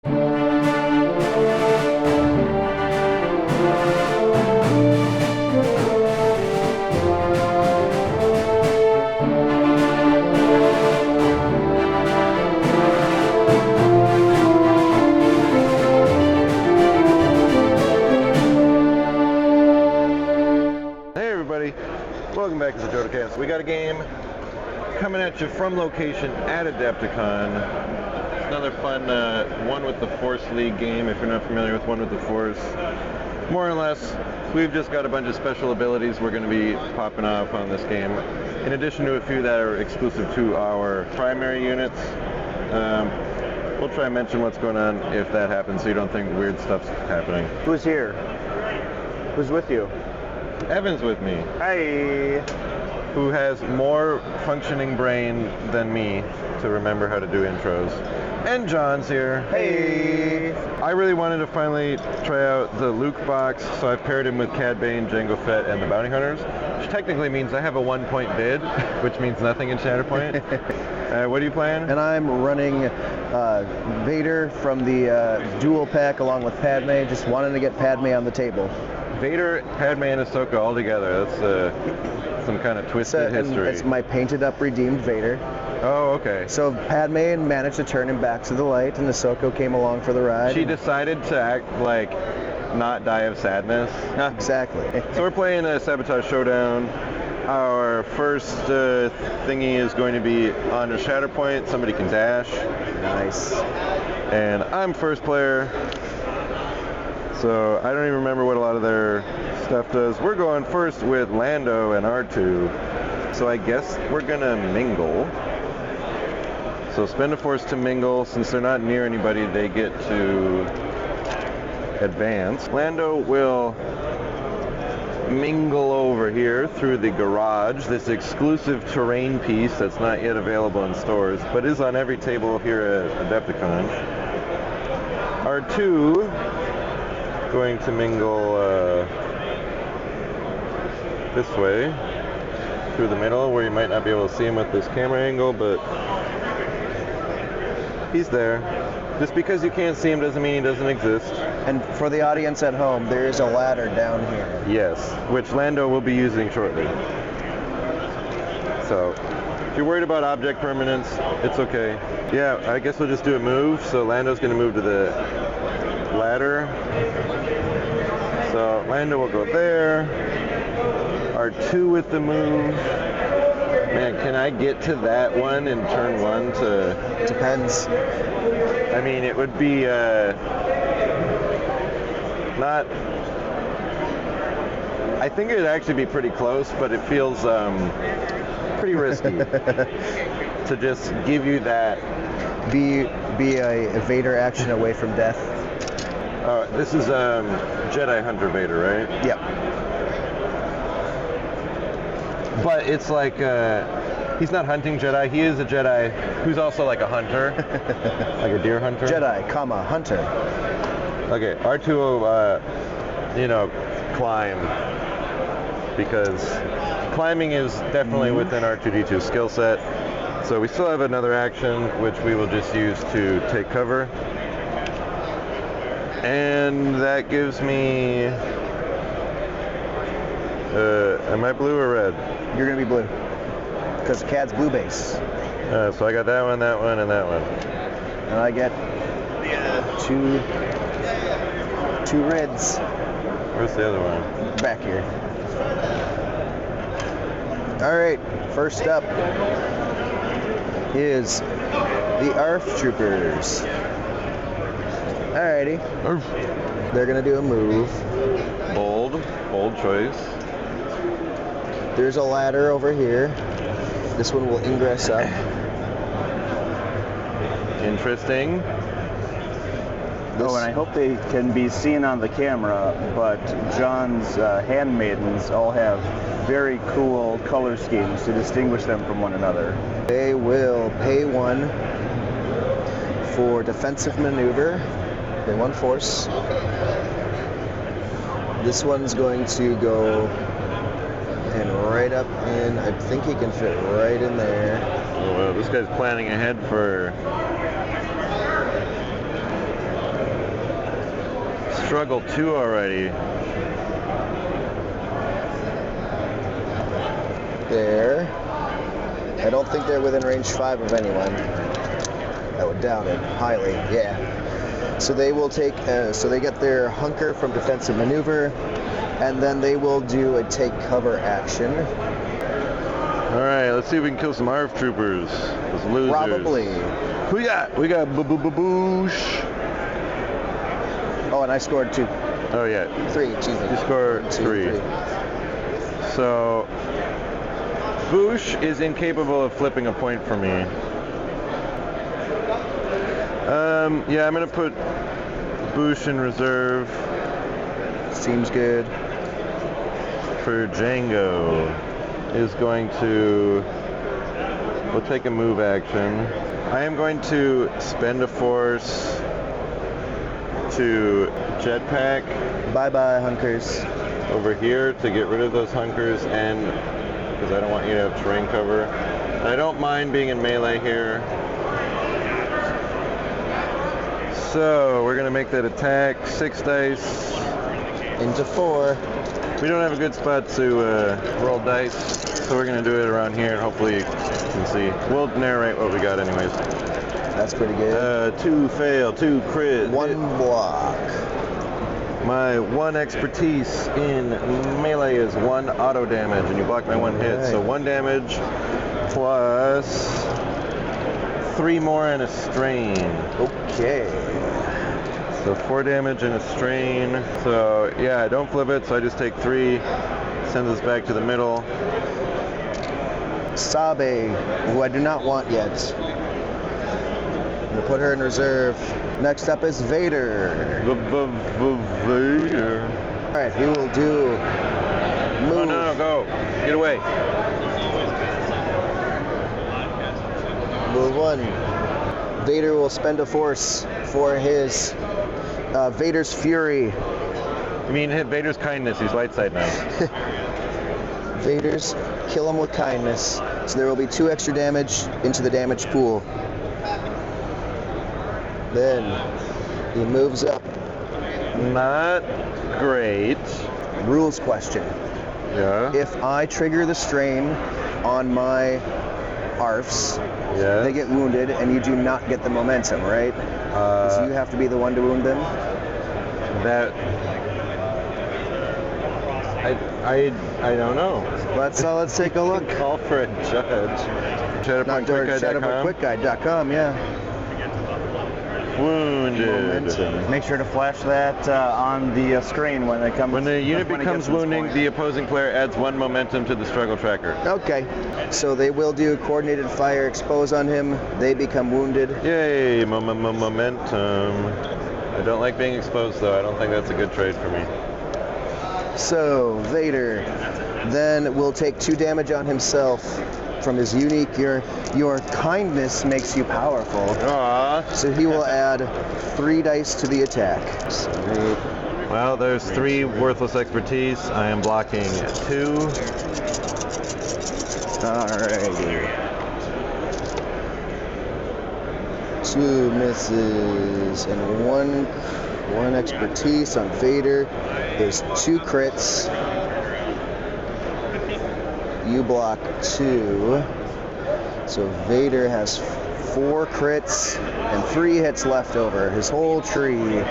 Welcome back to the Jodo. We got a game coming at you from location at Adepticon. It's another fun One with the Force League game, if you're not familiar with One with the Force. More or less, we've just got a bunch of special abilities we're going to be popping off on this game, in addition to a few that are exclusive to our primary units. We'll try and mention what's going on if that happens so you don't think weird stuff's happening. Who's here? Who's with you? Evan's with me. Hi. Who has more functioning brain than me to remember how to do intros. And John's here. Hey. I really wanted to finally try out the Luke box, so I've paired him with Cad Bane, Jango Fett, and the Bounty Hunters, which technically means I have a 1-point bid, which means nothing in Shatterpoint. What are you playing? And I'm running Vader from the dual pack along with Padme, just wanting to get Padme on the table. Vader, Padme, and Ahsoka all together. That's some kind of twisted history. It's my painted up redeemed Vader. Oh, okay. So Padme managed to turn him back to the light, and Ahsoka came along for the ride. She decided to act like not die of sadness. Exactly. So we're playing a Sabotage Showdown. Our first thingy is going to be on a Shatterpoint. Somebody can dash. Nice. And I'm first player. So I don't even remember what a lot of their stuff does. We're going first with Lando and R2. So I guess we're gonna mingle. So spend a force to mingle. Since they're not near anybody, they get to advance. Lando will mingle over here through the garage, this exclusive terrain piece that's not yet available in stores, but is on every table here at Adepticon. R2 going to mingle this way through the middle, where you might not be able to see him with this camera angle, but he's there. Just because you can't see him doesn't mean he doesn't exist. And for the audience at home, there is a ladder down here. Yes, which Lando will be using shortly. So if you're worried about object permanence, it's okay. Yeah, I guess we'll just do a move. So Lando's going to move to the ladder. So Lando will go there. R2 with the move. Man, can I get to that one in turn one to... Depends. I mean, it would be not... I think it would actually be pretty close, but it feels pretty risky to just give you that. Be a Vader action away from death. This is Jedi Hunter Vader, right? Yep. But it's like, he's not hunting Jedi, he is a Jedi who's also like a hunter, like a deer hunter. Jedi, hunter. Okay, R2 will, climb, because climbing is definitely within R2-D2's skill set. So we still have another action, which we will just use to take cover. And that gives me, am I blue or red? You're going to be blue, because Cad's blue base. So I got that one, and that one. And I get two reds. Where's the other one? Back here. All right, first up is the ARF Troopers. Alrighty. Arf. They're gonna do a move. Bold choice. There's a ladder over here. This one will ingress up. Interesting. Oh, and I hope they can be seen on the camera, but John's handmaidens all have very cool color schemes to distinguish them from one another. They will pay 1 for defensive maneuver. Pay 1 force. This one's going to go and right up in, I think he can fit right in there. Oh, well, this guy's planning ahead for struggle 2 already. There. I don't think they're within range 5 of anyone. I would doubt it. Highly, yeah. So they will take, so they get their hunker from defensive maneuver, and then they will do a take cover action. Alright, let's see if we can kill some ARF troopers. Those losers. Probably. Who we got? We got Boosh. Oh, and I scored 2. Oh yeah. 3, excuse me. You scored 3. So Boosh is incapable of flipping a point for me. Yeah, I'm gonna put Boosh in reserve. Seems good. For Django is going to, we'll take a move action. I am going to spend a force to jetpack Bye-bye, hunkers. over here to get rid of those hunkers, and because I don't want you to have terrain cover. I don't mind being in melee here. So we're gonna make that attack. 6 dice. Into 4. We don't have a good spot to roll dice, so we're gonna do it around here, and hopefully you can see. We'll narrate what we got anyways. That's pretty good. 2 fail, 2 crit. 1 block. My 1 expertise in melee is 1 auto damage, and you block my 1 hit. Alright. So 1 damage plus 3 more and a strain. Okay. So 4 damage and a strain. So yeah, I don't flip it, so I just take 3, send this back to the middle. Sabe, who I do not want yet. I'm gonna put her in reserve. Next up is Vader. Vader. Alright, he will do move. Oh no, go. Get away. Move 1. Vader will spend a force for his Vader's Fury. You mean hit Vader's kindness, he's light side now. Vader's kill him with kindness. So there will be 2 extra damage into the damage pool. Then he moves up. Not great. Rules question. Yeah. If I trigger the strain on my ARFs, Yeah. they get wounded and you do not get the momentum, right? So you have to be the one to wound them? That I don't know. Let's take a look. Call for a judge. Shatterpointquickguide.com, yeah. Wounded. Momentum. Make sure to flash that on the screen when it comes. When the unit when it becomes gets to this wounding, point. the opposing player adds 1 momentum to the struggle tracker. Okay, so they will do coordinated fire expose on him. They become wounded. Yay, momentum. I don't like being exposed though. I don't think that's a good trade for me. So Vader then will take 2 damage on himself from his unique. Your kindness makes you powerful. Aww. So he will add 3 dice to the attack. Sweet. Well, there's 3 worthless expertise. I am blocking 2. Alrighty. 2 misses and one expertise on Vader. There's 2 crits. You block 2. So Vader has 4 crits and 3 hits left over. His whole tree.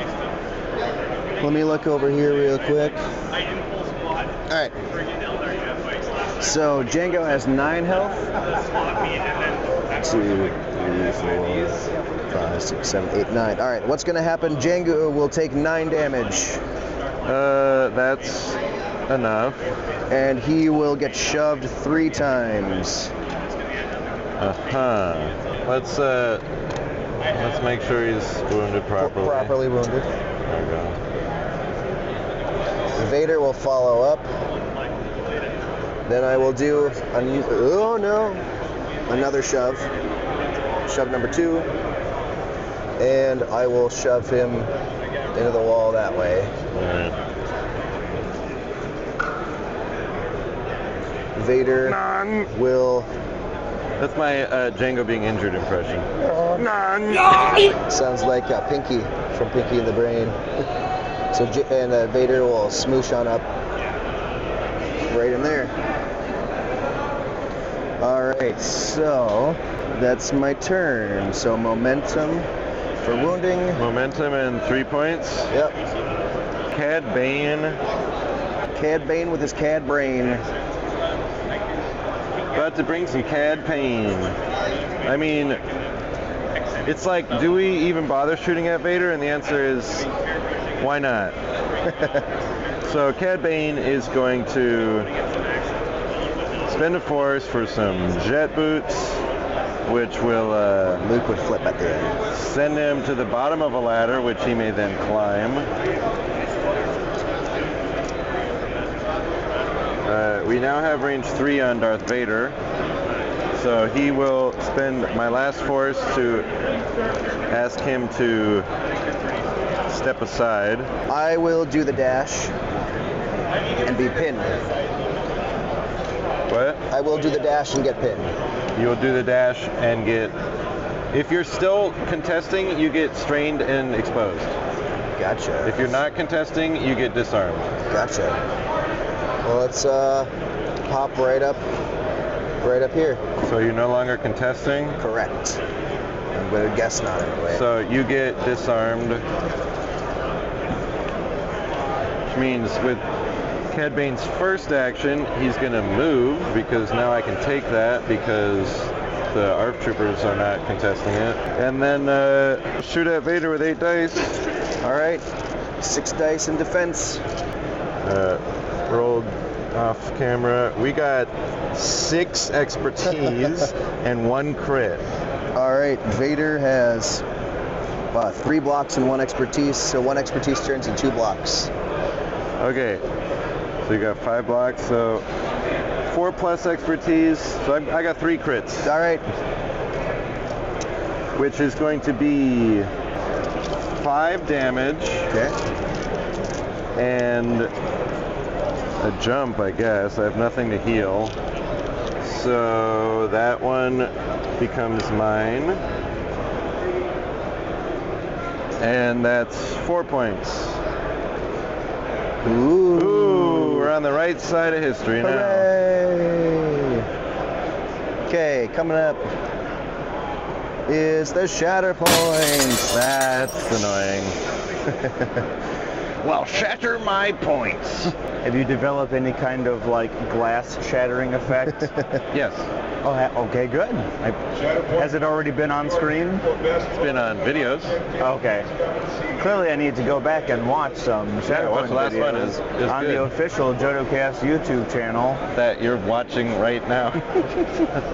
Let me look over here real quick. Alright. So Django has 9 health. 2, 3, 4, 5, 6, 7, 8, 9. Alright, what's going to happen? Django will take 9 damage. That's enough. And he will get shoved 3 times. Let's make sure he's wounded properly. Properly wounded. There we go. Vader will follow up. Then I will do another shove. Shove number 2. And I will shove him into the wall that way. Alright. Vader will. That's my Django being injured impression. Sounds like Pinky from Pinky and the Brain. So Vader will smoosh on up right in there. All right, so that's my turn. So momentum for wounding. Momentum and 3 points. Yep. Cad Bane. Cad Bane with his Cad brain. About to bring some Cad pain. I mean, it's like, do we even bother shooting at Vader? And the answer is, why not? So Cad Bane is going to spend a force for some jet boots, which will Luke would flip at the end. send him to the bottom of a ladder, which he may then climb. We now have range 3 on Darth Vader, so he will spend my last force to ask him to step aside. I will do the dash and be pinned. What? I will do the dash and get pinned. You will do the dash and get... If you're still contesting, you get strained and exposed. Gotcha. If you're not contesting, you get disarmed. Gotcha. Well, let's pop right up here. So you're no longer contesting? Correct. I'm going to guess not anyway. So you get disarmed. Which means with Cad Bane's first action, he's going to move, because now I can take that because the ARF troopers are not contesting it. And then shoot at Vader with 8 dice. All right. 6 dice in defense. Rolled off camera. We got 6 expertise and 1 crit. All right. Vader has 3 blocks and 1 expertise. So 1 expertise turns into 2 blocks. Okay. So you got 5 blocks. So 4 plus expertise. So I got 3 crits. All right. Which is going to be 5 damage. Okay. And a jump, I guess. I have nothing to heal. So that one becomes mine. And that's 4 points. Ooh, we're on the right side of history now. Hooray! Okay, coming up is the Shatterpoint. That's annoying. Well, shatter my points. Have you developed any kind of like glass shattering effect? Yes. Oh, okay, good. Has it already been on screen? It's been on videos. Okay. Clearly, I need to go back and watch some Shatterpoint watch the last videos one. Is on good. the official JodoCast YouTube channel. That you're watching right now.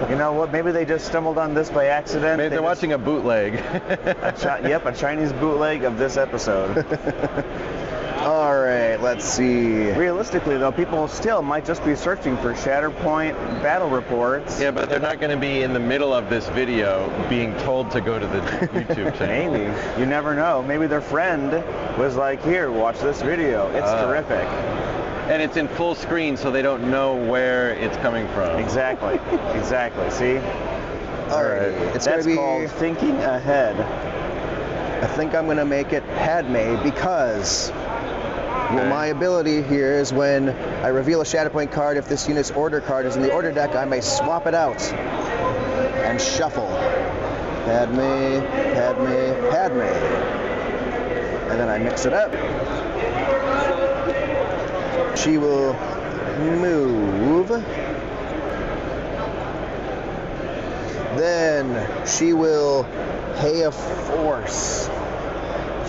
You know what? Maybe they just stumbled on this by accident. Maybe they're watching a bootleg. Yep, a Chinese bootleg of this episode. All right, let's see. Realistically, though, people still might just be searching for Shatterpoint battle reports. Yeah, but they're not going to be in the middle of this video being told to go to the YouTube channel. Maybe. You never know. Maybe their friend was like, here, watch this video. It's terrific. And it's in full screen, so they don't know where it's coming from. Exactly. Exactly. See? All right. It's That's gonna be called thinking ahead. I think I'm going to make it Padme because my ability here is when I reveal a Shatterpoint card, if this unit's order card is in the order deck, I may swap it out and shuffle. Padme, Padme, Padme. And then I mix it up. She will move. Then she will pay a force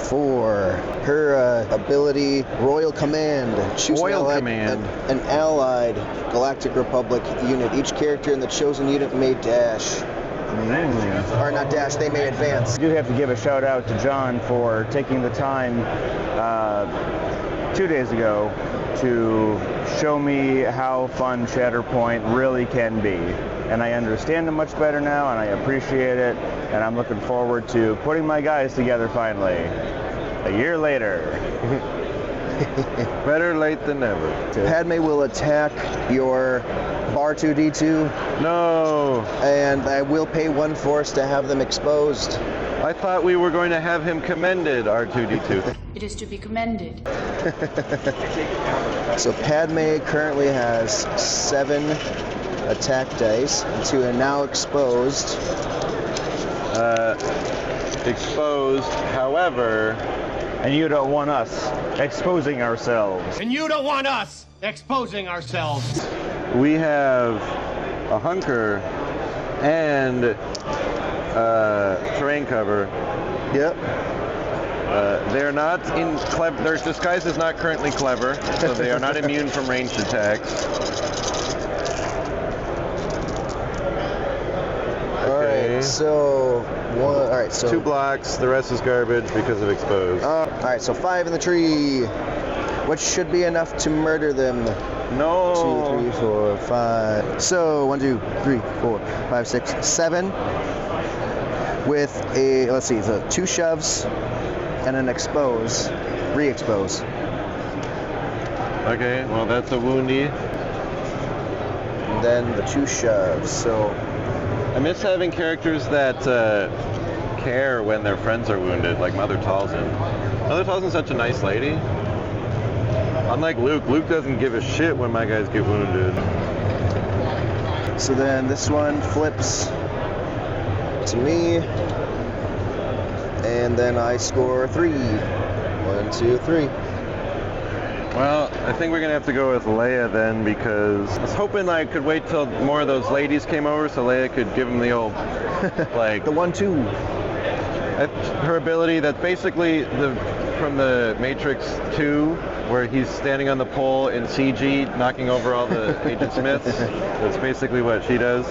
for her ability Royal Command. Choose an allied Galactic Republic unit. Each character in the chosen unit may dash. Or not dash, they may advance. I do have to give a shout out to John for taking the time 2 days ago to show me how fun Shatterpoint really can be. And I understand it much better now, and I appreciate it, and I'm looking forward to putting my guys together finally. A year later. Better late than never. Padme will attack your Bar 2D2. No. And I will pay 1 force to have them exposed. I thought we were going to have him commended, R2-D2. It is to be commended. So Padme currently has 7 attack dice. The 2 are now exposed. Exposed, however... And you don't want us exposing ourselves. And you don't want us exposing ourselves. We have a hunker and terrain cover. Yep. They're not in clever. Their disguise is not currently clever, so they are not immune from ranged attacks. Okay. So one. All right. So 2 blocks. The rest is garbage because of exposed. all right. So 5 in the tree, which should be enough to murder them. No. 2, 3, 4, 5. So 1, 2, 3, 4, 5, 6, 7. With a, let's see, so 2 shoves and an expose, re-expose. Okay. Well, that's a woundy. And then the 2 shoves. So I miss having characters that care when their friends are wounded, like Mother Talzin. Mother Talzin's such a nice lady. Unlike Luke, Luke doesn't give a shit when my guys get wounded. so then this one flips to me, and then I score 3. 1, 2, 3. Well, I think we're gonna have to go with Leia then, because I was hoping I could wait till more of those ladies came over so Leia could give them the old, like, The 1, 2. her ability that's basically from the Matrix 2, where he's standing on the pole in CG knocking over all the Agent Smiths. That's basically what she does.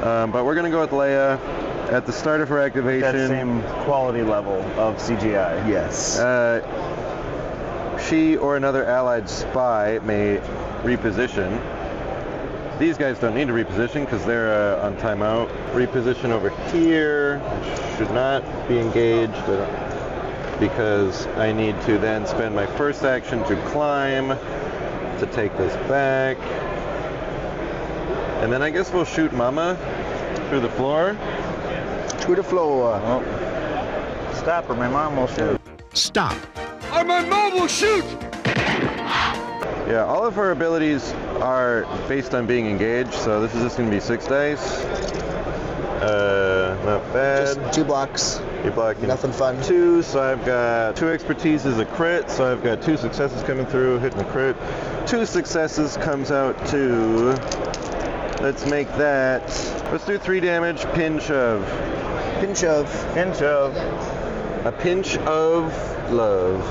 But we're gonna go with Leia at the start of her activation. That same quality level of CGI. Yes. She or another allied spy may reposition. These guys don't need to reposition because they're on timeout. Reposition over here. Should not be engaged because I need to then spend my first action to climb to take this back. And then I guess we'll shoot Mama through the floor. To the floor. Oh. Stop or my mom will shoot. Stop. Or my mom will shoot! Yeah, all of her abilities are based on being engaged, so this is just going to be 6 dice. Not bad. Just 2 blocks. You're blocking Nothing fun. 2, so I've got 2 expertise is a crit, so I've got 2 successes coming through, hitting a crit. 2 successes comes out to, let's make that, let's do 3 damage, pin shove. Pinch of. Pinch of. A pinch of love.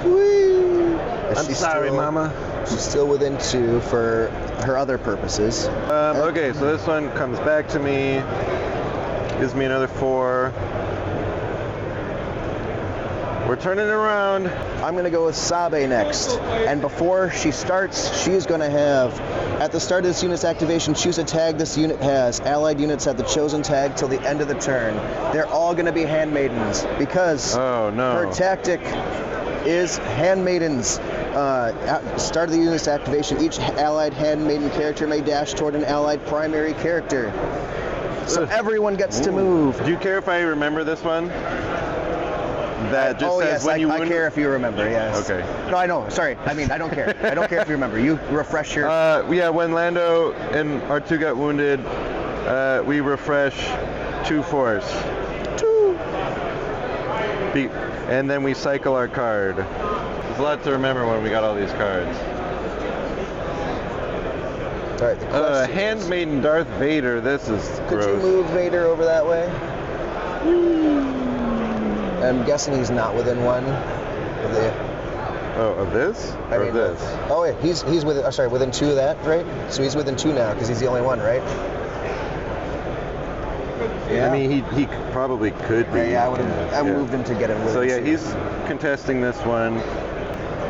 Whee! I'm sorry, Mama. She's still within 2 for her other purposes. Okay, so this one comes back to me, gives me another 4. We're turning it around. I'm going to go with Sabe next. And before she starts, she's going to have, at the start of this unit's activation, choose a tag this unit has. Allied units have the chosen tag till the end of the turn. They're all going to be handmaidens because Oh, no. her tactic is handmaidens. At the start of the unit's activation, each allied handmaiden character may dash toward an allied primary character. So everyone gets to move. Do you care if I remember this one? That just Oh says yes, when you I wound. care if you remember, yes. Okay. No, I know, sorry. I mean, I don't care. I don't care if you remember. You refresh your... Yeah, when Lando and R2 got wounded, we refresh 2 force. 2. And then we cycle our card. There's a lot to remember when we got all these cards. All right, the question is, Handmaiden Darth Vader, this is could you gross. move Vader over that way? I'm guessing he's not within 1 of the... Oh, of this? Or of this? Oh, yeah, he's within, within 2 of that, right? So he's within 2 now because he's the only one, right? Yeah. I mean, he probably could be. Yeah, I would have. I moved him to get him. So yeah, 2. he's contesting this one.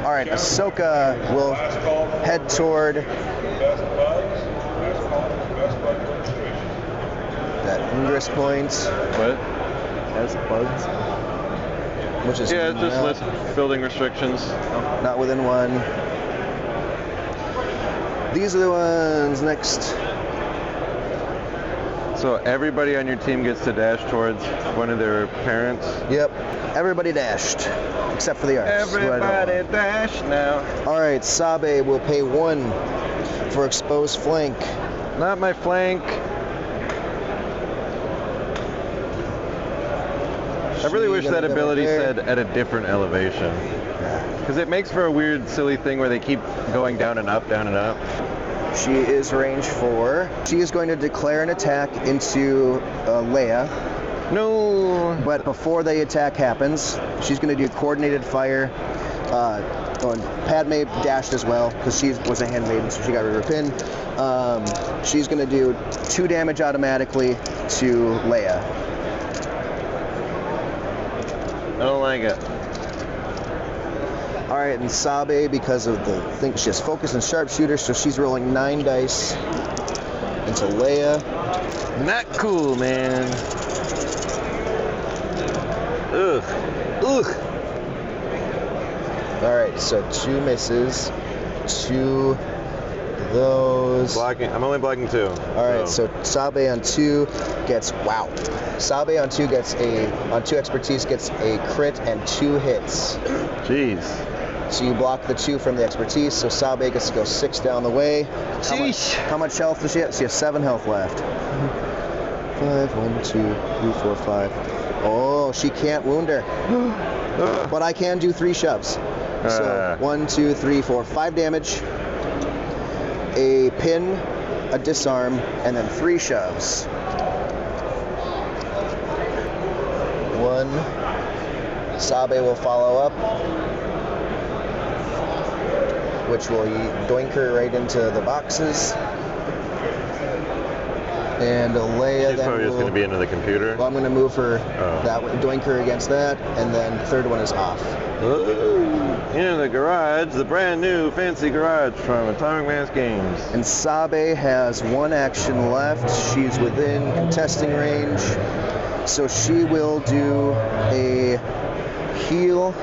All right, Ahsoka will head toward that ingress point. What? As bugs. Which is Yeah, it's just list building restrictions. not within 1. These are the ones next. So everybody on your team gets to dash towards one of their parents? Yep. Everybody dashed, except for the arts. Everybody dash now. All right, Sabe will pay 1 for exposed flank. Not my flank. I really wish that ability said at a different elevation. Because it makes for a weird, silly thing where they keep going down and up, down and up. She is range 4. She is going to declare an attack into Leia. No! But before the attack happens, she's going to do coordinated fire. Padme dashed as well because she was a handmaiden, so she got rid of her pin. She's going to do 2 damage automatically to Leia. I don't like it. All right, and Sabe, because of the thing, she has focus and sharpshooter, so she's rolling 9 dice into Leia. Not cool, man. Ugh. Ugh. All right, so 2 misses, 2 those. Blocking. I'm only blocking 2. All right, so Sabe on 2 gets Sabe on 2 gets on 2 expertise gets a crit and 2 hits. Jeez. So you block the 2 from the expertise, so Sabe gets to go 6 down the way. How much health does she have? She has 7 health left. 5, 1, 2, 3, 4, 5. Oh, she can't wound her. But I can do 3 shoves. So 1, 2, 3, 4, 5 damage. A pin, a disarm, and then 3 shoves. 1. Sabe will follow up, which will doink her right into the boxes. And Leia She's then probably just going to be into the computer. Well, I'm going to move her that way, doink her against that, and then the 3rd one is off. In the garage, the brand new fancy garage from Atomic Mass Games. And Sabe has 1 action left. She's within contesting range, so she will do a heal.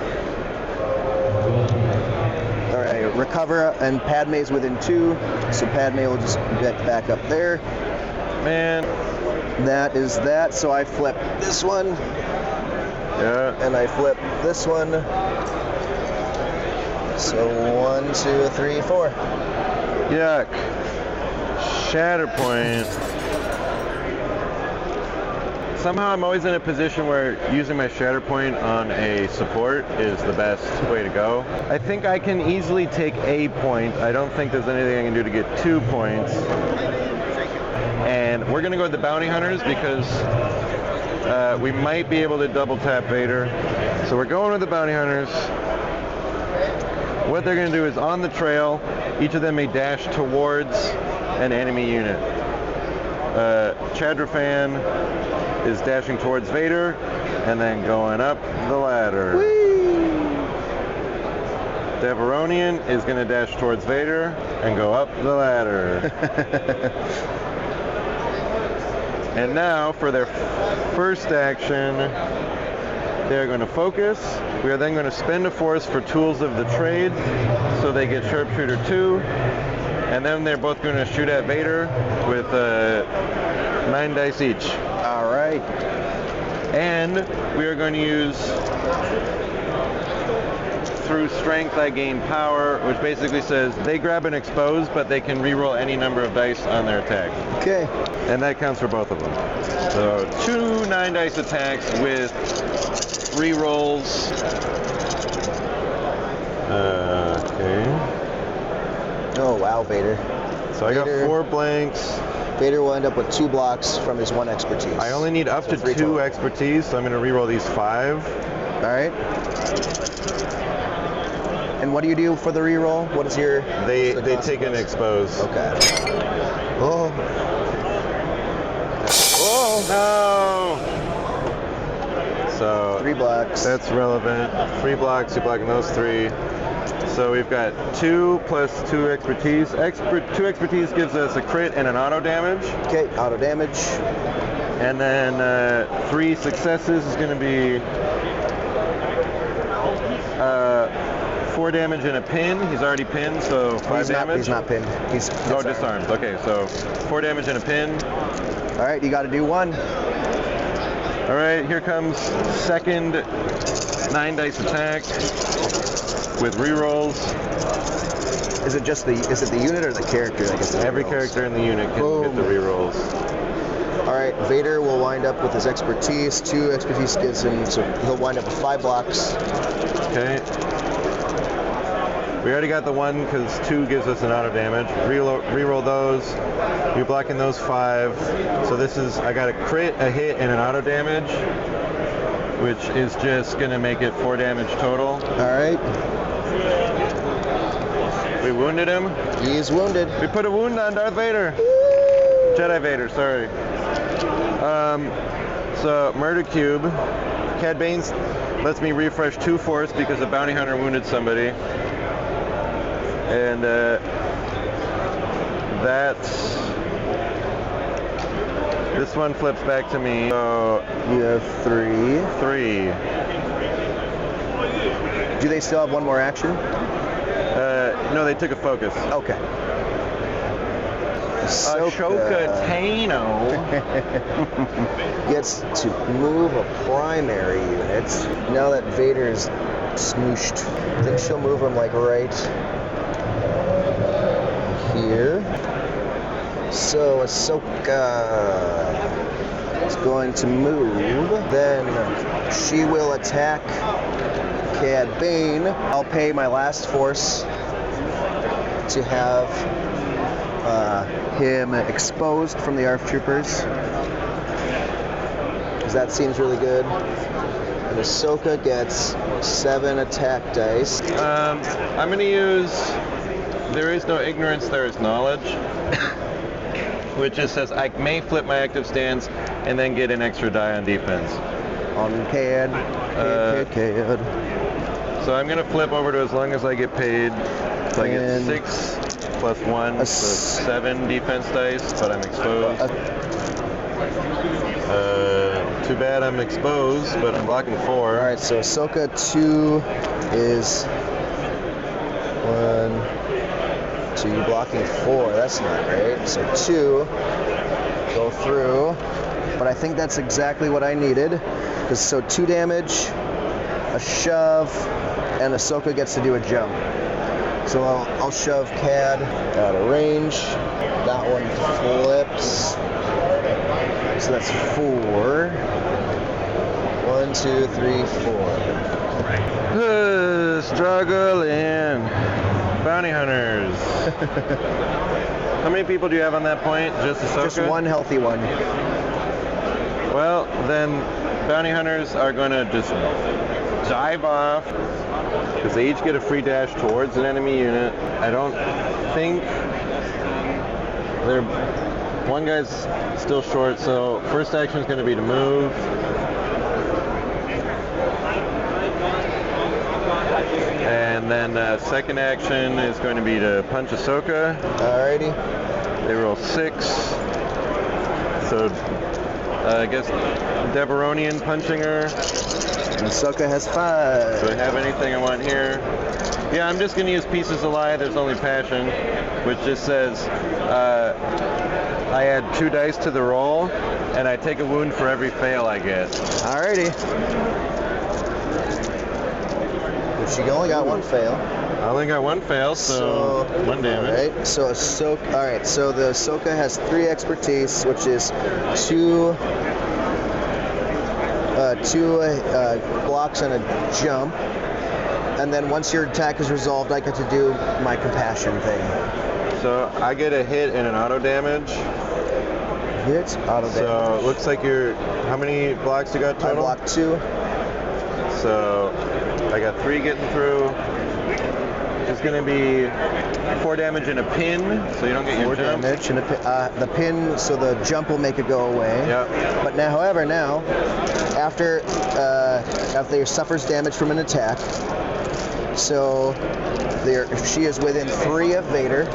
All right, recover, and Padme's within 2, so Padme will just get back up there. Man. That is that, so I flip this one. Yeah. And I flip this one. So 1, 2, 3, 4. Yuck. Shatterpoint. Somehow I'm always in a position where using my Shatterpoint on a support is the best way to go. I think I can easily take a point. I don't think there's anything I can do to get 2 points. And we're going to go with the Bounty Hunters because we might be able to double tap Vader. So we're going with the Bounty Hunters. What they're going to do is on the trail, each of them may dash towards an enemy unit. Chadrafan is dashing towards Vader and then going up the ladder. Whee! Deveronian is going to dash towards Vader and go up the ladder. And now, for their first action, they're going to focus. We are then going to spend a force for tools of the trade, so they get Sharpshooter 2. And then they're both going to shoot at Vader with 9 dice each. All right. And we are going to use, through strength I gain power, which basically says they grab an expose, but they can reroll any number of dice on their attack. Okay. And that counts for both of them. So 2 9 dice attacks with rerolls. Okay. Oh, wow, Vader. So I got 4 blanks. Vader will end up with 2 blocks from his 1 expertise. I only need up to 2 total. expertise, so I'm going to reroll these 5. All right. And what do you do for the reroll? What is your... They take an expose. Okay. Oh. Oh no! So 3 blocks. That's relevant. 3 blocks. You're blocking those 3. So we've got 2 plus 2 expertise. 2 expertise gives us a crit and an auto damage. Okay, auto damage. And then 3 successes is going to be 4 damage and a pin. He's already pinned, so 5 damage. He's not pinned. He's disarmed. Okay, so 4 damage and a pin. All right, you got to do one. All right, here comes second 9 dice attack with rerolls. Is it the unit or the character that gets the Every rerolls? character in the unit can Boom. get the rerolls. All right, Vader will wind up with his expertise. 2 expertise gives him, so he'll wind up with 5 blocks. Okay. We already got the 1 because 2 gives us an auto damage. Reroll those. You're blocking those 5. So this is, I got a crit, a hit, and an auto damage, which is just gonna make it 4 damage total. All right. We wounded him. He's wounded. We put a wound on Darth Vader. Jedi Vader, sorry. So Murder Cube. Cad Bane lets me refresh 2 force because the bounty hunter wounded somebody. And this one flips back to me. So You have 3. 3. Do they still have one more action? No, they took a focus. Okay. Ashoka Tano gets to move a primary unit. Now that Vader's smooshed, I think she'll move him like right here. So Ahsoka is going to move. Then she will attack Cad Bane. I'll pay my last force to have him exposed from the ARF troopers, because that seems really good. And Ahsoka gets 7 attack dice. I'm going to use There is no ignorance, there is knowledge, which just says I may flip my active stance and then get an extra die on defense. On Cad. Cad. So I'm going to flip over to as long as I get paid. So I get 6 plus 1, so 7 defense dice, but I'm exposed. Too bad I'm exposed, but I'm blocking 4. All right, so Ahsoka 2 is 1, 2, blocking 4. That's not great. So 2 go through, but I think that's exactly what I needed. Because so 2 damage, a shove, and Ahsoka gets to do a jump. So I'll shove Cad out of range. That one flips. So that's 4. 1, 2, 3, 4. Struggling. Bounty hunters. How many people do you have on that point? Just Ahsoka? Just one healthy one. Well, then bounty hunters are going to just dive off because they each get a free dash towards an enemy unit. I don't think one guy's still short, so first action is going to be to move. And then second action is going to be to punch Ahsoka. Alrighty. They roll 6. So I guess Deveronian punching her. And Ahsoka has 5. Do I have anything I want here? Yeah, I'm just going to use Pieces of Lie. There's only Passion, which just says I add 2 dice to the roll, and I take a wound for every fail I get. Alrighty. She only got 1 fail. I only got 1 fail, so 1 damage. Alright, so Ahsoka. Alright, so the Ahsoka has 3 expertise, which is 2 blocks and a jump. And then once your attack is resolved, I get to do my compassion thing. So I get a hit and an auto damage. Hit, auto damage. So it looks like how many blocks you got total? I blocked 2. So I got 3 getting through. It's going to be 4 damage and a pin, so you don't get your 4 jump. damage and the pin, so the jump will make it go away. Yep. But now, however, after he suffers damage from an attack, so she is within 3 of Vader.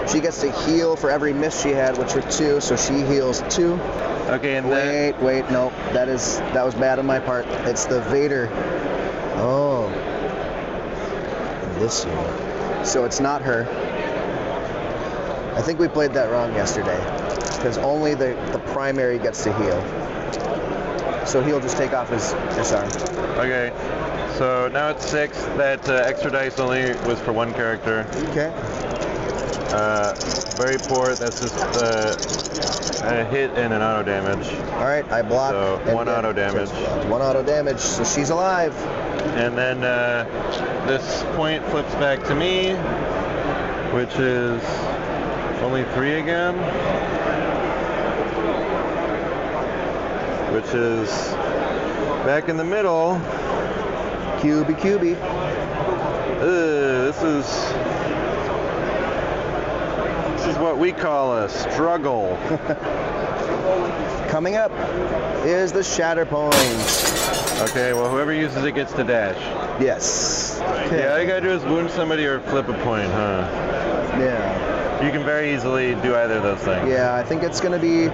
She gets to heal for every miss she had, which were 2, so she heals 2. Okay, and Wait, no, that was bad on my part. It's the Vader. Oh. This unit. So it's not her. I think we played that wrong yesterday, because only the primary gets to heal. So he'll just take off his disarm. Okay. So now it's 6. That extra dice only was for one character. Okay. Very poor. That's just a hit and an auto damage. All right, I block. So and one get auto damage. just one auto damage, so she's alive. And then this point flips back to me, which is only 3 again. Which is back in the middle. QB. This is what we call a struggle. Coming up is the Shatterpoint. Okay, well, whoever uses it gets to dash. Yes. Okay. Yeah, all you gotta do is wound somebody or flip a point, huh? Yeah. You can very easily do either of those things. Yeah, I think it's gonna be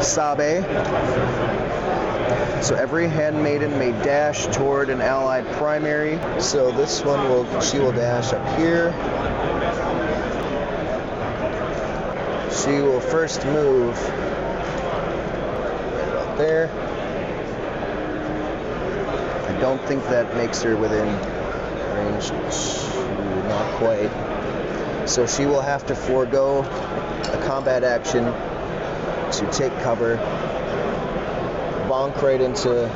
Sabe. So every handmaiden may dash toward an allied primary. So this one she will dash up here. She will first move right about there. I don't think that makes her within range. Not quite. So she will have to forego a combat action to take cover. Bonk right into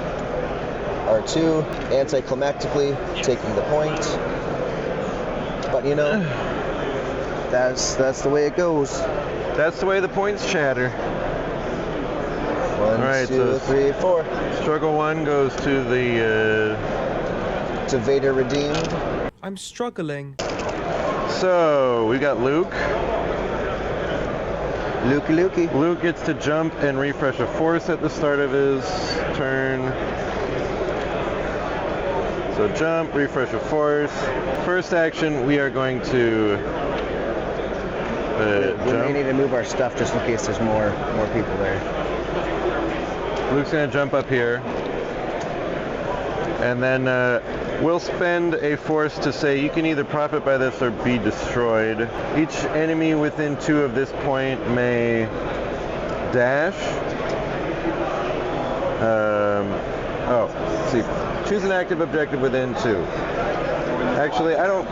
R2, anticlimactically taking the point. But you know, that's the way it goes. That's the way the points shatter. 1, Alright, 2, so 3, 4. Struggle 1 goes to the... To Vader redeemed. I'm struggling. So, we got Luke. Lukey. Luke gets to jump and refresh a force at the start of his turn. So jump, refresh a force. First action, we are going to We may jump. need to move our stuff just in case there's more people there. Luke's gonna jump up here. And then we'll spend a force to say you can either profit by this or be destroyed. Each enemy within 2 of this point may dash. Let's see. Choose an active objective within 2. Actually, I don't...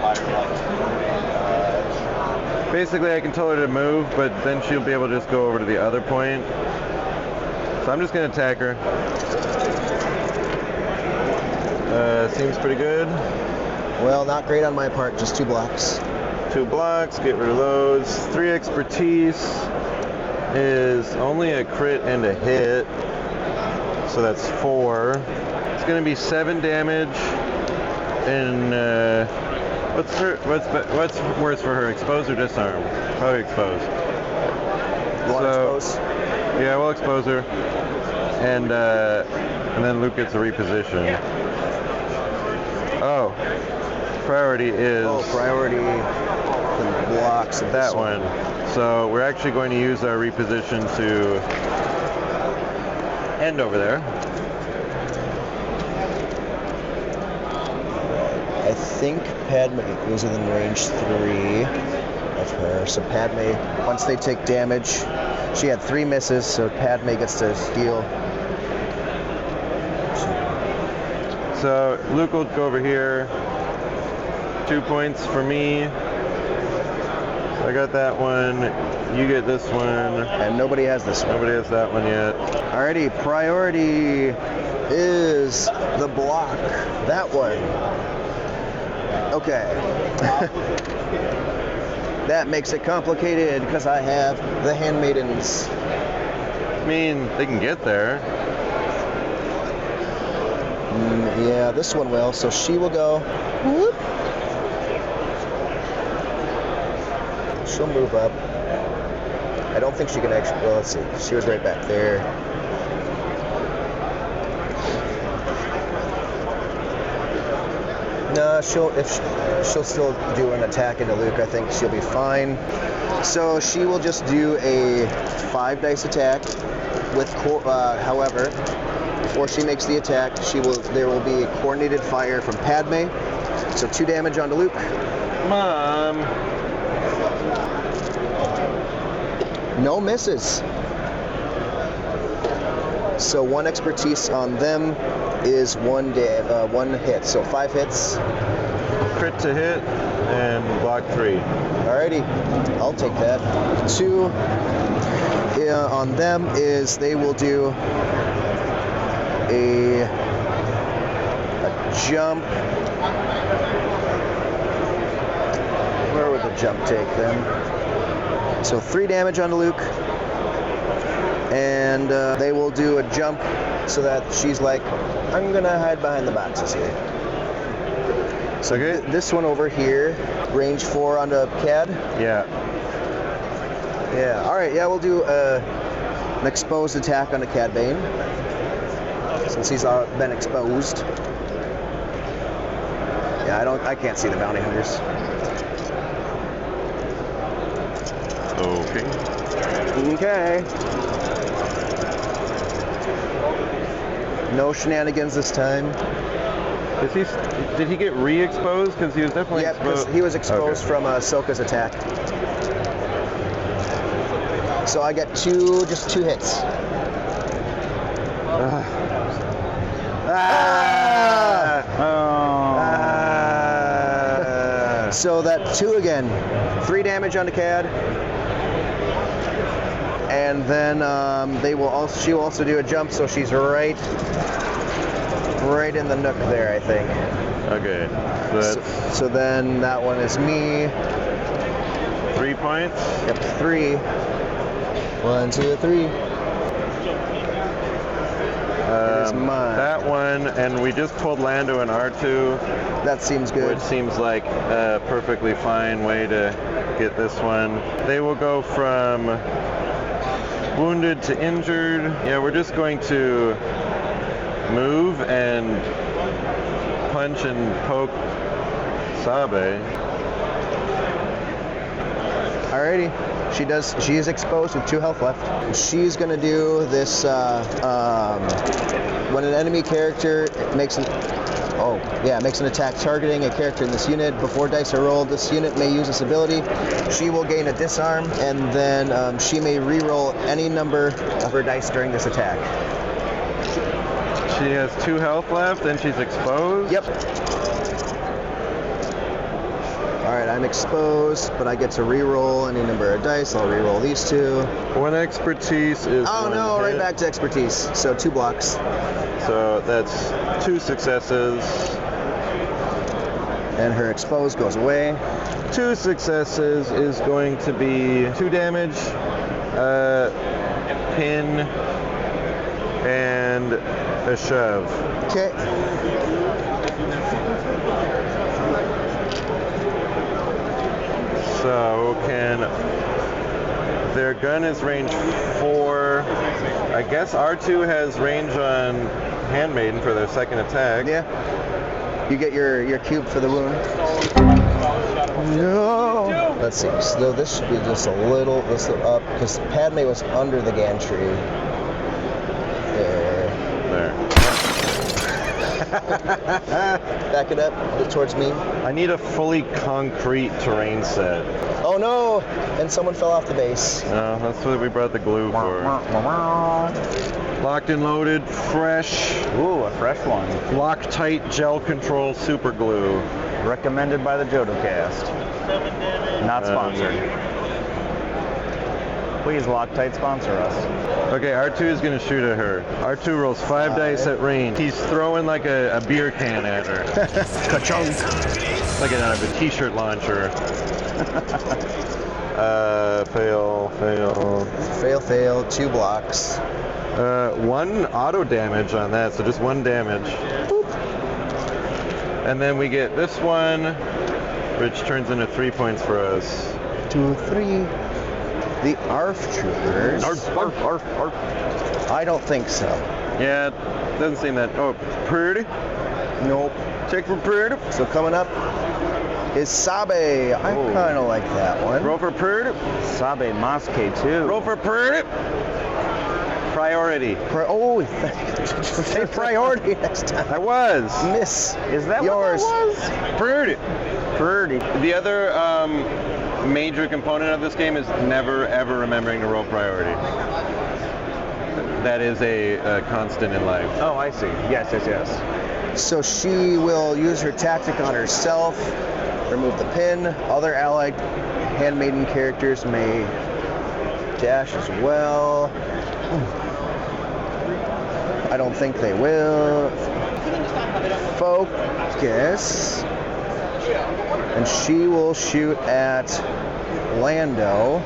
Basically, I can tell her to move, but then she'll be able to just go over to the other point. So I'm just going to attack her. Seems pretty good. Well, not great on my part, just 2 blocks. 2 blocks, get rid of those. 3 expertise is only a crit and a hit. So that's 4. It's going to be 7 damage. And what's worse for her, expose or disarm? Probably expose. You want to expose? Yeah, we'll expose her. And then Luke gets a reposition. Oh, priority is... Oh, priority the blocks of that this one. So we're actually going to use our reposition to end over there. I think Padme was within range 3 of her. So Padme, once they take damage, she had 3 misses, so Padme gets to deal. So Luke will go over here. 2 points for me. I got that one. You get this one. And nobody has this one. Nobody has that one yet. Alrighty, priority is the block. That one. Okay. That makes it complicated because I have the handmaidens. I mean, they can get there. Yeah, this one will. So she will go. Whoop. She'll move up. I don't think she can actually. Well, let's see. She was right back there. No, she'll still do an attack into Luke. I think she'll be fine. So she will just do a 5 dice attack. However, before she makes the attack, there will be a coordinated fire from Padme. So 2 damage onto Luke. Mom. No misses. So 1 expertise on them is 1 hit. So 5 hits. Crit to hit and block 3. Alrighty, I'll take that. 2 on them is they will do a jump. Where would the jump take them? So 3 damage on Luke. And they will do a jump so that she's like, I'm gonna hide behind the boxes here. So this one over here, range 4 on the CAD. Yeah. Yeah. All right. Yeah, we'll do an exposed attack on the Cad Bane since he's been exposed. Yeah, I can't see the bounty hunters. Okay. Okay. No shenanigans this time. Did he get re-exposed? Because he was definitely Yeah, exposed. because he was exposed from Soka's attack. So I get just 2 hits. So that 2 again. 3 damage on the CAD. And then she will also do a jump, so she's right in the nook there, I think. Okay. So then that one is me. 3 points? Yep, 3. 1, 2, 3. It is mine. That one, and we just pulled Lando and R2. That seems good. Which seems like a perfectly fine way to get this one. They will go from wounded to injured. Yeah, we're just going to move and punch and poke Sabe. Alrighty. She is exposed with 2 health left. She's gonna do this when an enemy character makes an attack targeting a character in this unit. Before dice are rolled, this unit may use this ability. She will gain a disarm, and then she may re-roll any number of her dice during this attack. She has 2 health left, and she's exposed? Yep. Alright, I'm exposed, but I get to re-roll any number of dice. I'll re-roll these 2. 1 expertise is Oh no, right back to expertise. So 2 blocks. So that's 2 successes. And her exposed goes away. 2 successes is going to be 2 damage, pin, and a shove. Okay. So their gun is range 4. I guess R2 has range on Handmaiden for their second attack. Yeah. You get your cube for the wound. No. Let's see. So this should be just a little up because Padme was under the gantry. There. Back it up towards me. I need a fully concrete terrain set. Oh no! And someone fell off the base. No, that's what we brought the glue for. Locked and loaded, fresh. Ooh, a fresh one. Loctite gel control super glue. Recommended by the Jodo cast. Not sponsored. Please, Loctite, sponsor us. Okay, R2 is going to shoot at her. R2 rolls 5 dice at range. He's throwing like a beer can at her. Ka-chunk. Like a t-shirt launcher. Fail. Fail. 2 blocks. 1 auto damage on that, so just 1 damage. Boop. And then we get this one, which turns into 3 points for us. 2, 3. The ARF troopers. Arf. I don't think so. Yeah, doesn't seem that. Oh, pretty. Nope. Check for pretty. So coming up is Sabe. I kind of like that one. Roll for pretty. Sabe Mosque too. Roll for pretty. Priority. Say priority next time. I was. Miss. Is that yours? What that was? Pretty. Pretty. The other major component of this game is never ever remembering to roll priority. That is a constant in life. Oh, I see. Yes. So she will use her tactic on herself, remove the pin. Other allied handmaiden characters may dash as well. I don't think they will. Focus. And she will shoot at Lando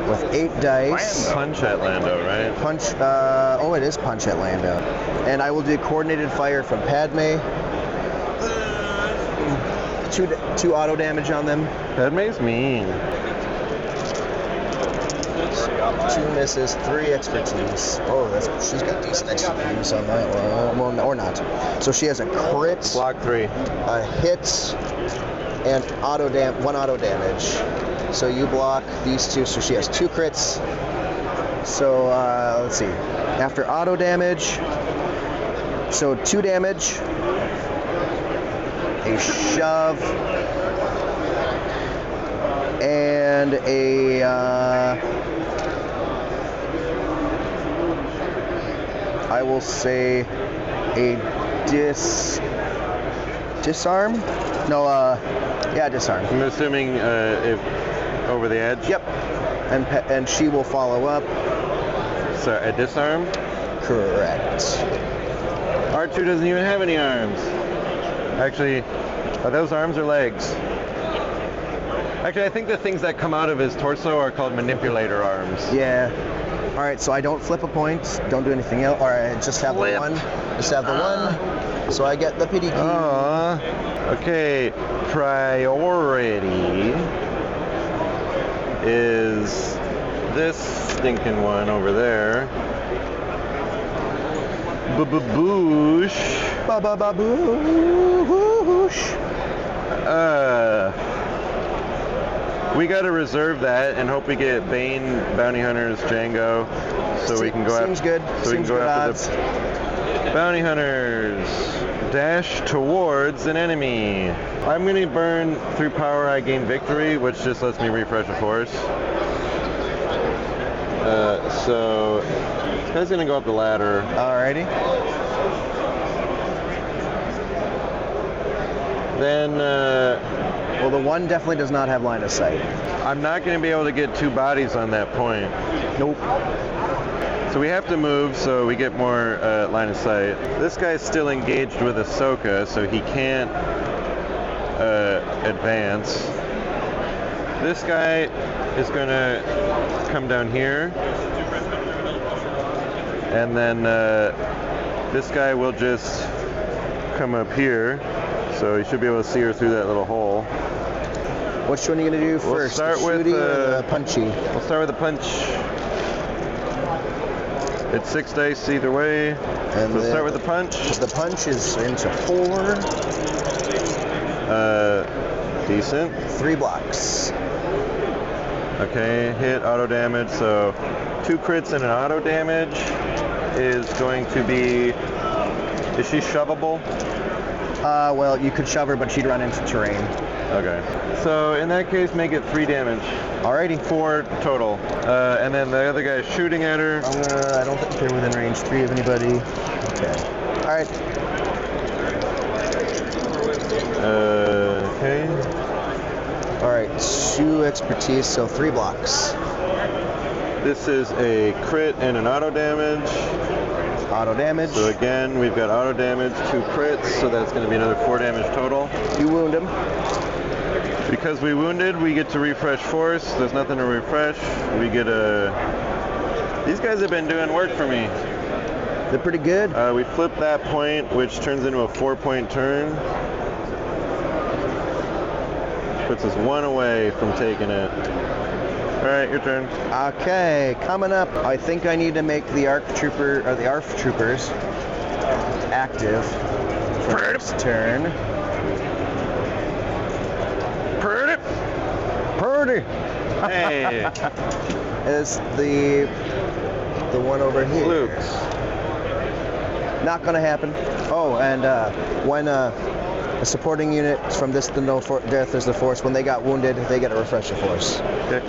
with 8 dice. Punch at Lando, right? Punch, oh, it is punch at Lando. And I will do coordinated fire from Padme. 2 auto damage on them. Padme's mean. 2 misses, 3 expertise. Oh, she's got decent expertise on that one. Well, or not. So she has a crit, Block 3. a hit, and 1 auto damage. So you block these 2, so she has 2 crits. So let's see. After auto damage, so 2 damage, a shove, and a I will say a disarm? No, yeah, disarm. I'm assuming if over the edge. Yep. And she will follow up. So a disarm. Correct. R2 doesn't even have any arms. Actually, are those arms or legs? Actually, I think the things that come out of his torso are called manipulator arms. Yeah. All right, so I don't flip a point, don't do anything else. All right, just have the 1. Just have the 1. So I get the pity key. Okay, priority is this stinking one over there. Boosh. Ba-ba-ba-boosh. We gotta reserve that and hope we get Bane, Bounty Hunters, Django, so we can go after. Seems good. So we can Seems go good after odds. the Bounty Hunters. Dash towards an enemy. I'm gonna burn through power. I gain victory, which just lets me refresh a force. So this guy's gonna go up the ladder. Alrighty. Then Well, the 1 definitely does not have line of sight. I'm not gonna be able to get 2 bodies on that point. Nope. So we have to move so we get more line of sight. This guy's still engaged with Ahsoka, so he can't advance. This guy is gonna come down here. And then this guy will just come up here. So you should be able to see her through that little hole. Which one are you going to do We'll first? start the with shooty or the punchy? We'll start with the punch. It's 6 dice either way. And So start with the punch. The punch is into 4. Decent. 3 blocks. Okay, hit, auto damage. So 2 crits and an auto damage is going to be. Is she shovable? Well, you could shove her, but she'd run into terrain. Okay. So in that case, make it 3 damage. Alrighty. 4 total. And then the other guy's shooting at her. I don't think they're within range 3 of anybody. Okay. Alright. Okay. Alright, 2 expertise, so 3 blocks. This is a crit and an auto damage. Auto damage. So again, we've got auto damage, 2 crits, so that's going to be another 4 damage total. You wound him. Because we wounded, we get to refresh force. There's nothing to refresh. We get a... These guys have been doing work for me. They're pretty good. We flip that point, which turns into a 4-point turn. Puts us 1 away from taking it. All right, your turn. Okay, coming up, I think I need to make the ARC trooper or the ARF troopers active for this turn. Purdy. Hey, Is the one over here. Luke's. Not gonna happen. Oh, and when A supporting unit from this to no death is the force. When they got wounded, they get a refresh of force. Okay.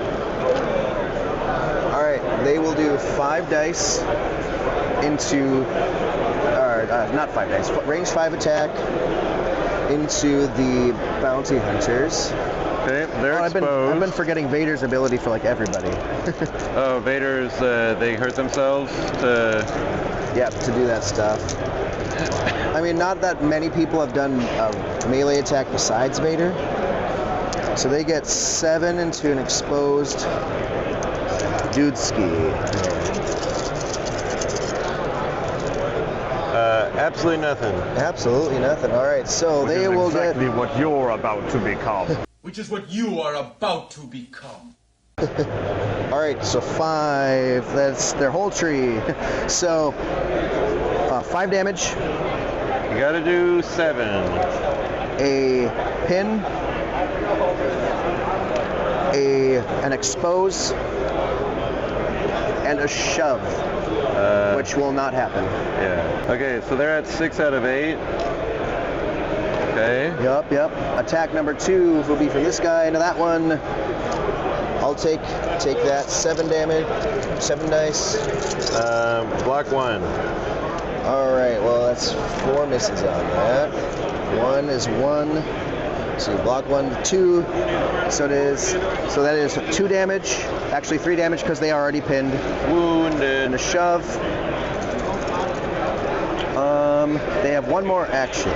All right, they will do 5 dice into, not 5 dice, range 5 attack into the bounty hunters. Okay, they're exposed. I've been forgetting Vader's ability for like everybody. Oh, Vader's, they hurt themselves to... Yep, to do that stuff. I mean, not that many people have done a melee attack besides Vader. So they get 7 into an exposed dudeski. Absolutely nothing. Absolutely nothing. All right, so they will exactly what you're about to become. Which is what you are about to become. All right, so 5. That's their whole tree. So 5 damage. You gotta do 7. A pin. An expose. And a shove. Which will not happen. Yeah. Okay, so they're at 6 out of 8. Okay. Yep. Attack number 2 will be from this guy into that one. I'll take that. 7 damage. 7 dice. Block 1. All right. Well, that's 4 misses on that. 1 is 1. So block 1, 2. So that is 2 damage. Actually 3 damage because they are already pinned. Wounded. And a shove. They have 1 more action.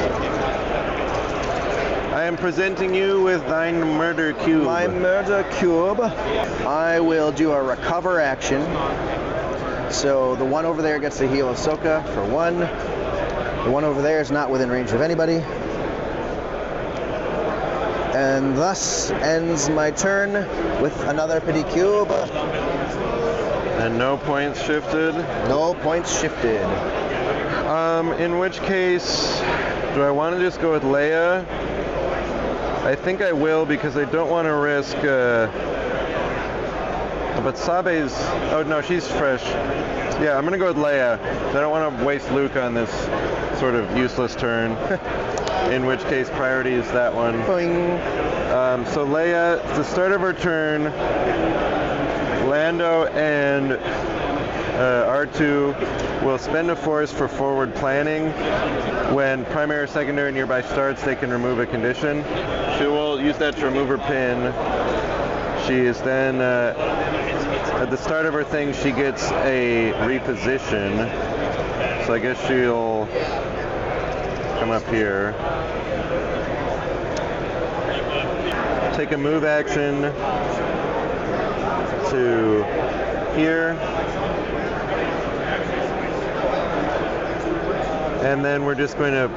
I am presenting you with thine murder cube. My murder cube. I will do a recover action. So the one over there gets to heal Ahsoka for 1. The one over there is not within range of anybody. And thus ends my turn with another pity cube. And no points shifted. No points shifted. In which case, do I want to just go with Leia? I think I will because I don't want to risk. But Sabe's. Oh no, she's fresh. Yeah, I'm gonna go with Leia. I don't want to waste Luke on this sort of useless turn. In which case, priority is that one. Boing. So Leia, at the start of her turn, Lando and R2 will spend a force for forward planning. When primary or secondary nearby starts, they can remove a condition. She will use that to remove her pin. She is then, at the start of her thing, she gets a reposition. So I guess she'll come up here. Take a move action to here. And then we're just going to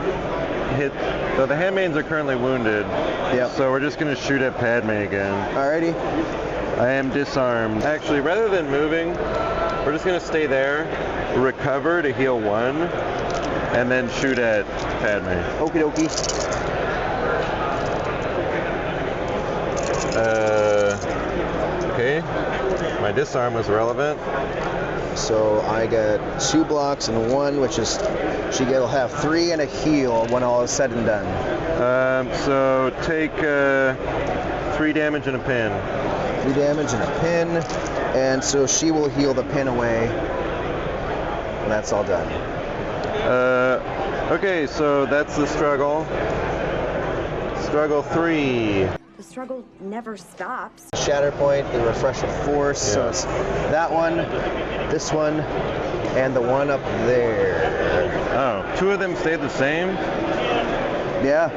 hit. So the handmaidens are currently wounded. Yep. So we're just going to shoot at Padme again. Alrighty. I am disarmed. Actually, rather than moving, we're just going to stay there, recover to heal 1, and then shoot at Padme. Okie dokie. Okay. My disarm was relevant. So I get 2 blocks and 1, which is she'll have 3 and a heal when all is said and done. So take 3 damage and a pin. 3 damage and a pin, and so she will heal the pin away. And that's all done. Okay, so that's the struggle. Struggle 3. The struggle never stops. Shatterpoint, the refresh of force. Yeah. So it's that one, this one, and the one up there. Oh, 2 of them stayed the same? Yeah.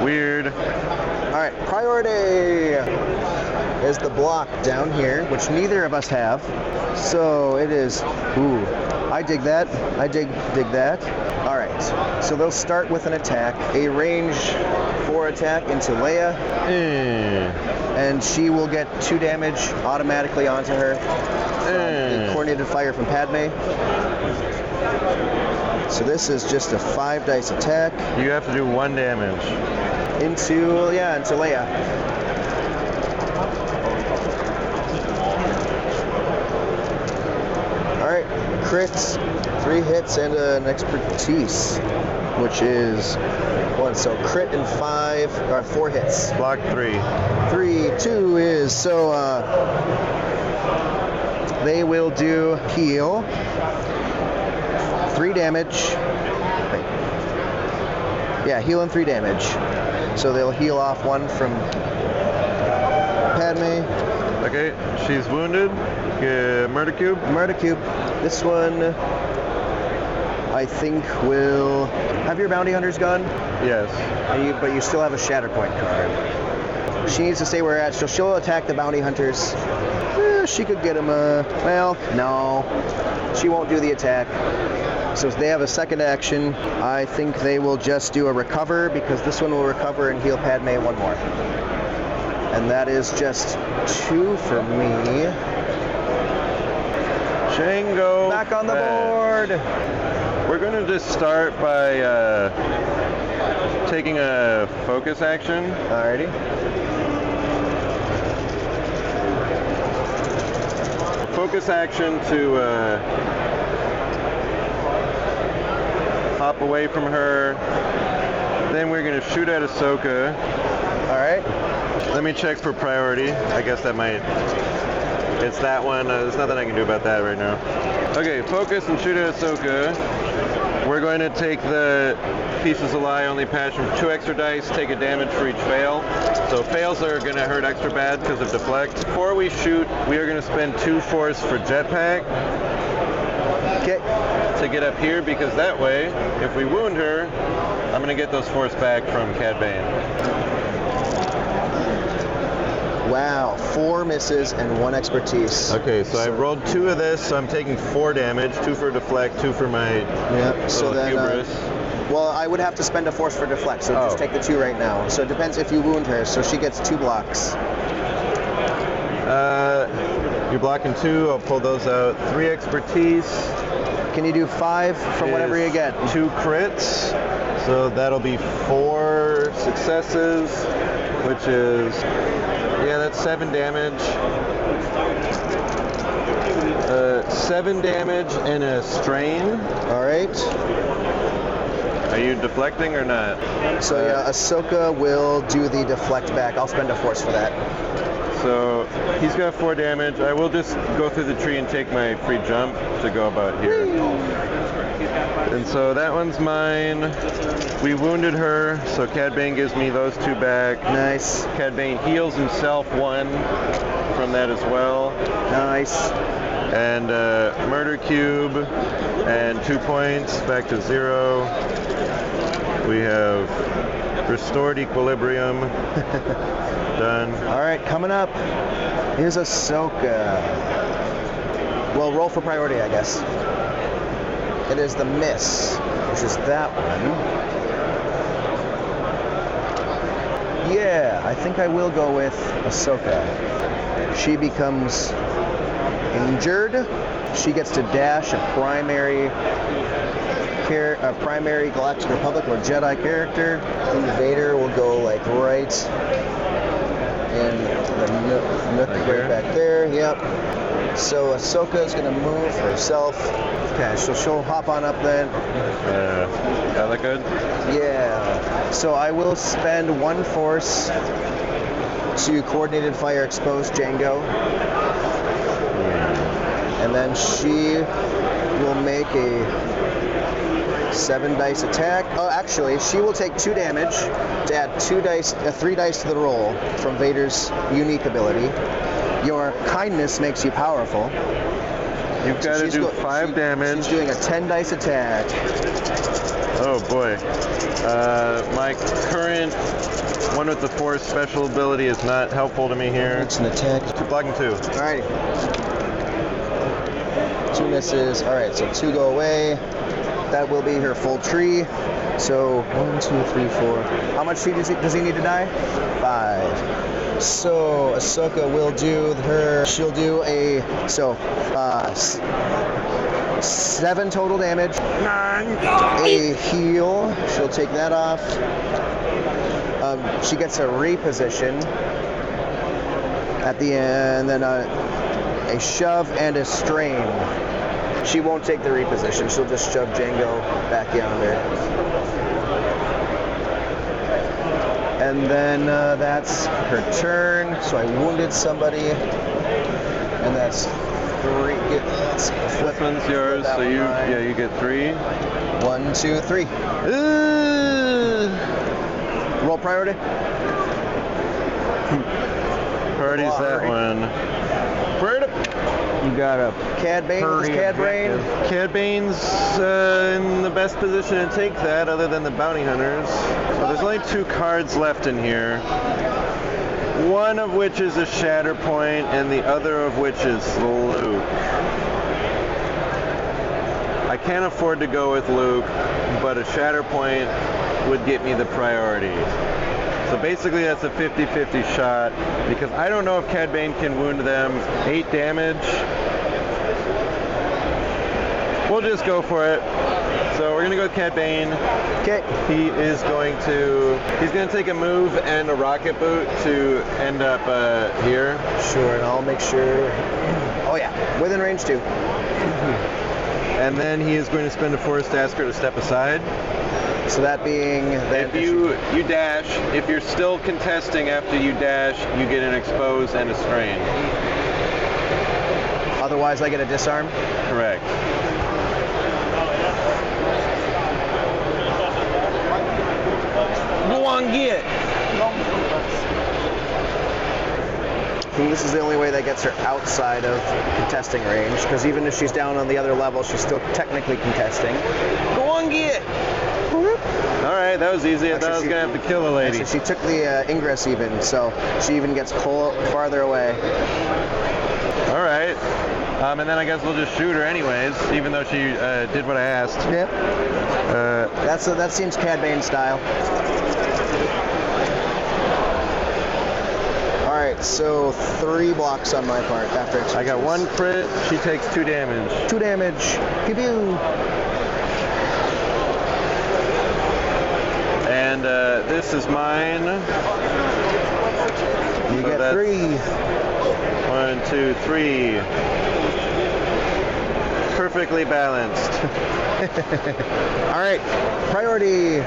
Weird. All right, priority is the block down here, which neither of us have. So it is, ooh, I dig that. I dig that. All right, so they'll start with an attack, a range 4 attack into Leia, and she will get 2 damage automatically onto her from the coordinated fire from Padme. So this is just a 5 dice attack. You have to do 1 damage. Into Leia. All right, crits, 3 hits and an expertise. which is 1. So crit and 4 hits. Block 3. 3, 2 is so they will do heal 3 damage. Wait. Yeah, heal and 3 damage. So they'll heal off 1 from Padme. Okay, she's wounded. Murder cube. Murder cube. This one, I think, will. Have your bounty hunters gone? Yes. But you still have a Shatterpoint card. She needs to stay where at. She'll attack the bounty hunters. She could get him well, no. She won't do the attack. So they have a second action. I think they will just do a recover, because this one will recover and heal Padme 1 more. And that is just 2 for me. Django. Back on the board. We're going to just start by taking a focus action. Alrighty. Focus action to hop away from her. Then we're going to shoot at Ahsoka. Alright. Let me check for priority. I guess that might... It's that one. There's nothing I can do about that right now. Okay, focus and shoot at Ahsoka. We're going to take the Pieces of Lie, only passion for 2 extra dice, take a damage for each fail. So fails are going to hurt extra bad because of deflect. Before we shoot, we are going to spend 2 force for jetpack. Okay. To get up here, because that way, if we wound her, I'm going to get those force back from Cad Bane. Wow, 4 misses and 1 expertise. Okay, so I rolled 2 of this, so I'm taking 4 damage, 2 for deflect, 2 for my So then, hubris. well, I would have to spend a force for deflect, so just take the 2 right now. So it depends if you wound her, so she gets 2 blocks. You're blocking 2, I'll pull those out. 3 expertise. Can you do 5 from whatever you get? 2 crits, so that'll be 4 successes, which is... Yeah, that's 7 damage. 7 damage and a strain. All right. Are you deflecting or not? So yeah, Ahsoka will do the deflect back. I'll spend a force for that. So he's got 4 damage. I will just go through the tree and take my free jump to go about here. And so that one's mine. We wounded her, so Cad Bane gives me those 2 back. Nice. Cad Bane heals himself 1 from that as well. Nice. And Murder Cube and 2 points back to 0. We have restored equilibrium. Done. All right, coming up is Ahsoka. Well, roll for priority, I guess. It is the miss, which is that one. Yeah, I think I will go with Ahsoka. She becomes injured. She gets to dash a primary Galactic Republic or Jedi character. Vader will go like right in the nook right back there. Yep. So Ahsoka is going to move herself. Okay, so she'll hop on up then. That look good? Yeah. So I will spend 1 force to coordinated fire expose Django. And then she will make a 7 dice attack. Oh, actually, she will take 2 damage to add 3 dice to the roll from Vader's unique ability. Your kindness makes you powerful. You've got to do 5 damage. She's doing a 10 dice attack. Oh boy. My current 1 with the Force special ability is not helpful to me here. It's an attack. Blocking 2. Alrighty. 2 misses. Alright, so 2 go away. That will be her full tree. So 1, 2, 3, 4. How much tree does he need to die? 5. So Ahsoka will do she'll do a 7 total damage. A heal. She'll take that off. She gets a reposition at the end, then a shove and a strain. She won't take the reposition. She'll just shove Django back yonder. And then that's her turn. So I wounded somebody. And that's 3. Let's flip. This one's yours, so you get 3. 1, 2, 3. Roll priority. Priority's that one. You got a Cad Bane. Cad Bane. Cad Bane's in the best position to take that, other than the bounty hunters. So there's only 2 cards left in here. One of which is a Shatterpoint, and the other of which is Luke. I can't afford to go with Luke, but a Shatterpoint would get me the priority. So basically that's a 50-50 shot, because I don't know if Cad Bane can wound them. 8 damage. We'll just go for it. So we're gonna go with Cad Bane. Okay. He's gonna take a move and a rocket boot to end up here. Sure, and I'll make sure. Oh yeah, within range 2. And then he is going to spend a force to ask her to step aside. So that being... If you dash, if you're still contesting after you dash, you get an expose and a strain. Otherwise I get a disarm? Correct. Go on, get! I think this is the only way that gets her outside of contesting range, because even if she's down on the other level, she's still technically contesting. Go on, get! Alright, that was easy. I thought I was going to have to kill a lady. Actually, she took the ingress even, so she even gets farther away. Alright. And then I guess we'll just shoot her anyways, even though she did what I asked. Yep. That seems Cad Bane style. Alright, so 3 blocks on my part after exercise. I got 1 crit, she takes 2 damage. 2 damage. Pew pew. And this is mine. You get 3. 1, 2, 3. Perfectly balanced. Alright, priority.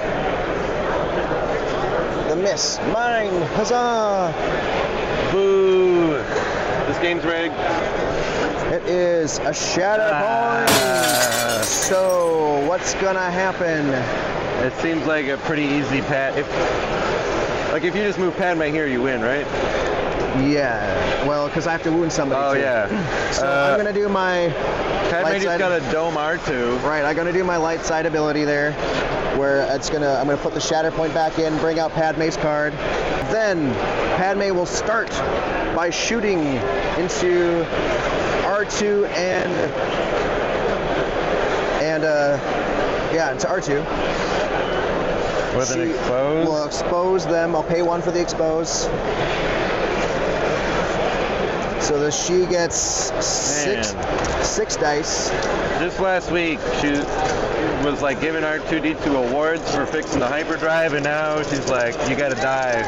The miss. Mine. Huzzah. Boo. This game's rigged. It is a Shatterpoint. So, what's gonna happen? It seems like a pretty easy pat. If you just move Padme here, you win, right? Yeah. Well, because I have to wound somebody. Oh, too. yeah. So I'm gonna do my. Padme just got a dome R2. Right. I'm gonna do my light side ability there, where I'm gonna put the Shatterpoint back in, bring out Padme's card. Then Padme will start by shooting into R2 into R2. With an expose? Will expose them. I'll pay 1 for the expose. So she gets 6 dice. Just last week, she was like giving R2-D2 awards for fixing the hyperdrive, and now she's like, you gotta die.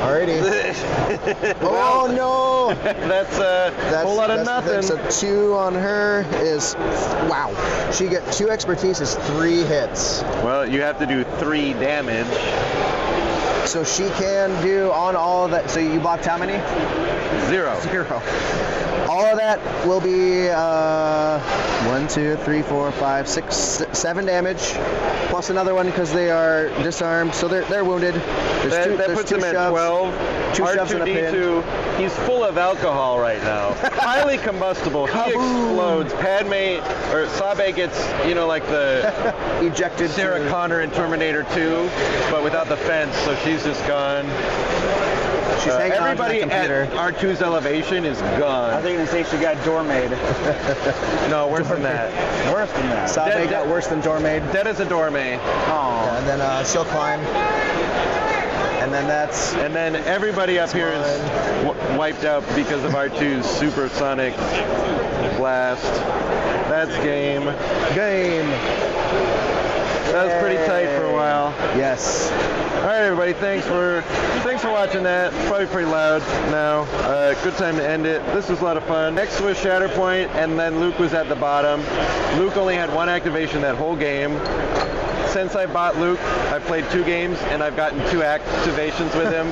Alrighty. Oh no! That's a whole lot of nothing. So 2 on her is, wow. She get 2 expertise is 3 hits. Well, you have to do 3 damage. So she can do on all of that. So you blocked how many? 0. 0. All of that will be 1, 2, 3, 4, 5, 6, 7 damage, plus another one because they are disarmed. So they're wounded. That puts them at 12. 2 shoves and a pin. R2-D2, he's full of alcohol right now. Highly combustible. He explodes. Padme, or Sabe gets, like the ejected. Sarah Connor in Terminator 2, but without the fence, so she's just gone. She's hanging on to everybody the computer. at R2's elevation is gone. I think they say she got doormaid. No, worse than that. Worse than that. Sabe got worse than doormaid. Dead as a doormaid. Oh. Yeah, and then she'll climb. And then everybody up here is wiped out because of R2's supersonic blast. That's game. Game. That was pretty tight for a while. while. Yes. All right, everybody. Thanks for watching that. Probably pretty loud now. Good time to end it. This was a lot of fun. Next was Shatterpoint, and then Luke was at the bottom. Luke only had one activation that whole game. Since I bought Luke, I've played 2 games, and I've gotten 2 activations with him.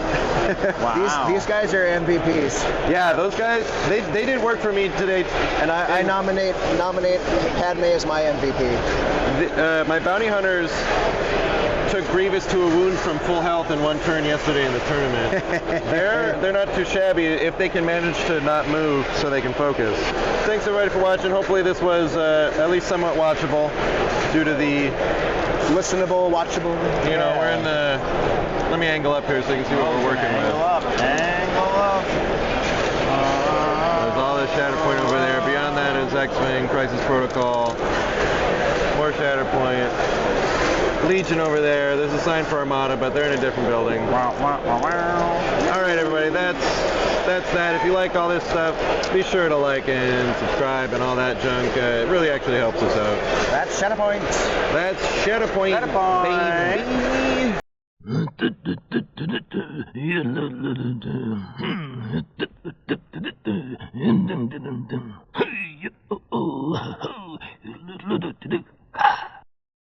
Wow. These guys are MVPs. Yeah, those guys, they did work for me today. And I nominate Padme as my MVP. My bounty hunters took Grievous to a wound from full health in 1 turn yesterday in the tournament. They're not too shabby if they can manage to not move so they can focus. Thanks everybody for watching. Hopefully this was at least somewhat watchable due to the listenable, watchable. You know, we're in the. Let me angle up here so you can see what we're working with. Angle up. There's all this Shatterpoint over there. Beyond that is X-Wing, Crisis Protocol, more Shatterpoint. Legion over there. There's a sign for Armada, but they're in a different building. Alright everybody, that's that. If you like all this stuff, be sure to like and subscribe and all that junk. It really actually helps us out. That's Shatterpoint. That's Shatterpoint, baby.